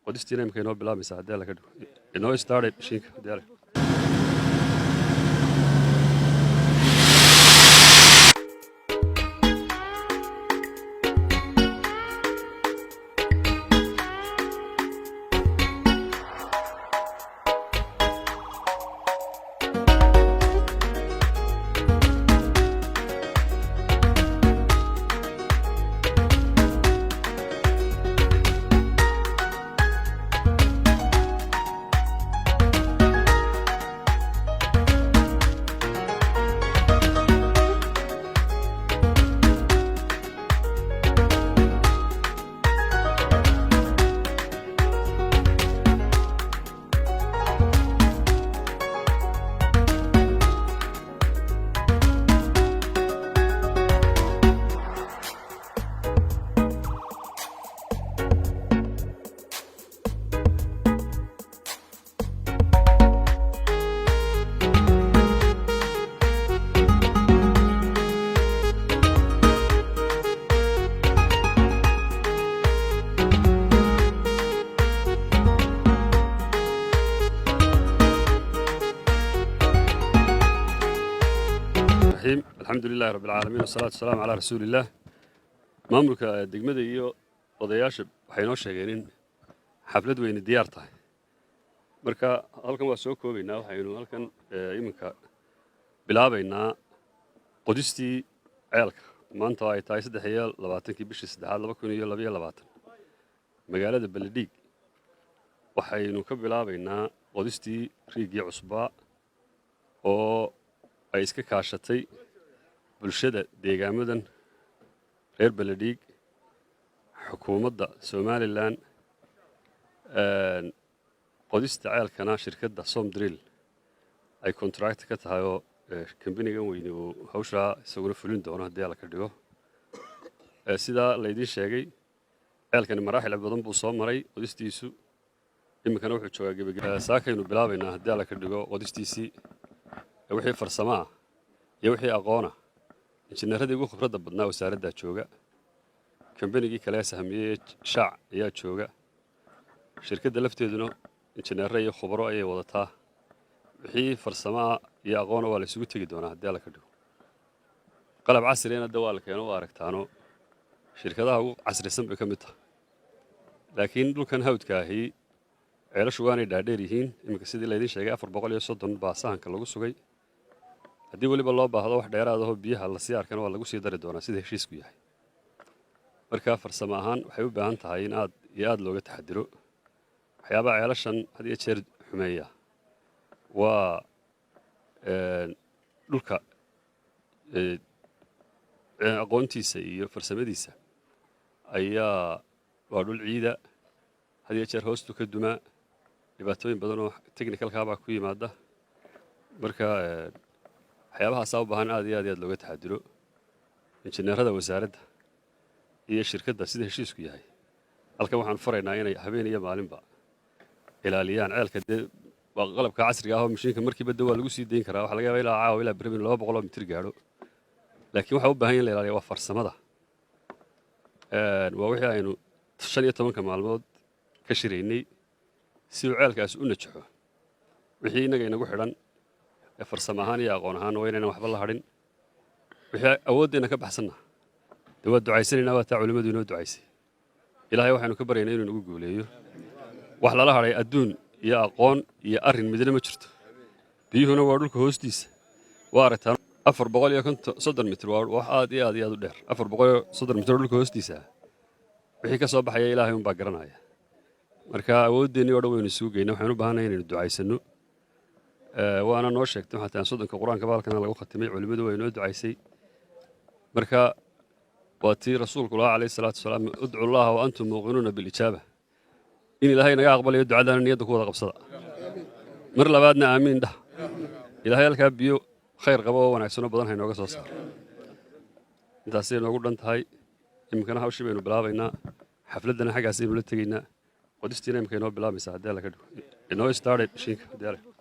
qodistiina imika inoo bilaabaysa haddii alla ka dhigo inoo started mishiinka haddii alla الحمد لله رب العالمين والصلاة والسلام على رسول الله maamulka degmada iyo odayaasha waxay noo sheegeen in xaflad weyn diyaar tahay marka halkan waa soo koobaynaa waxaynu halkan iminka bilaabaynaa qodistii ceelka maanta ay tahay 23 bishii 3 magaalada Baladhiig waxaynu ka bilaabaynaa qodistii riigii cusbaa oo ay iska kaashatay bulshada deegaamadan reer Baladhiig xukuumadda Somaliland qodista ceelkana shirkadda Somdrill ay contract ka tahay oo company-gan weyn oo hawsha isaguna fulin doona haddii la ka dhigo sida la idin sheegay ceelkani maraaxil badan buu soo maray qodistiisu imikana wuxuu joogaa gabagabada saakaynu bilaabaynaa haddii la ka dhigo qodistiisii wixii farsamo iyo wixii aqoon injineeradii ugu khibradda badnaa wasaaradda jooga kambanigii kale sahmiyay shaac ayaa jooga shirkadda lafteeduna injineero iyo khubaro ayay wadataa wixii farsamo iyo aqoon waa la isugu tagi doonaa haddii la ka dhigo qalab casri ah waa la keeno waa aragtaano shirkadaha ugu casrisan bay ka mid tahay laakiin dhulkan hawdka ahi ceelashu waanay dhaadheer yihiin imika sidii la idin sheegay 430 baa sahanka lagu sugay haddii waliba loo baahdo wax dheeraad ah oo biyaha la sii arkana waa lagu sii dari doonaa sida heshiisku yahay marka farsamo ahaan waxay u baahan tahay in aad looga taxadiro waxyaabaha ceelashan had iyo jeer xumeeya waa dhulka aqoontiisa iyo farsamadiisa ayaa waa dhul ciida had iyo jeer hoostu ka dumaa dhibaatooyin badan oo technicalka baa ku yimaada marka waxyaabahaas u baahan aad iyo aad looga taxadiro injineerada wasaaradda iyo shirkadda sida heshiisku yahay halkan waxaan faraynaa inay habeen iyo maalinba ilaaliyaan ceelka waa qalabka casriga ah oo mashiinka markiiba waa lagu sii deyn karaa waxa laga yaabaa ilaa caawa ilaa bermin 200 mitir gaadho laakiin waxa u baahan in la ilaaliyo waa farsamada waa wixii aynu 15 maalmood ka shiraynay si uu ceelkaas u najaxo wixii inaga inagu xidhan farsamo ahaan iyo aqoon ahaan waa inaan waxba la hadhin wixii awooddeena ka baxsanna waa ducaysanaynaa waa taa culimadu inoo ducaysay ilaahay waxaanu ka baryaynaa inuu nagu guuleeyo wax lala hadhay adduun iyo aqoon iyo arrin midna ma jirto biyuhuna waa dhulka hoostiisa waa aragtaan 430 mitir waa wax aad iyo aad u dheer 430 mitir dhulka hoostiisa wixii ka soo baxaya ilaahay un baa garanaya marka awooddeeni oo dhan waynu isugu geynaa waxaan u baahanahay inaynu ducaysano waana noo sheegtay xataa soddonka quraanka baalkana lagu khatimay culimadu way noo ducaysay marka waatii rasuulku alayhi salaatu wasalaam ud'u Allah wa antum muuqinuuna bil ijaaba in ilaahay naga aqbalayo ducadana niyadda ku wada qabsada mar labaadna aamiin dhah ilaahay halka biyo khayr qabo oo wanaagsan badan hay nooga soo saar intaas ay noogu dhan tahay imkana hawshii baynu bilaabaynaa xafladana xagaas aynu la tegaynaa qodistiina imka inoo bilaabaysa haddii la ka dhigo inoo started mishiinka haddii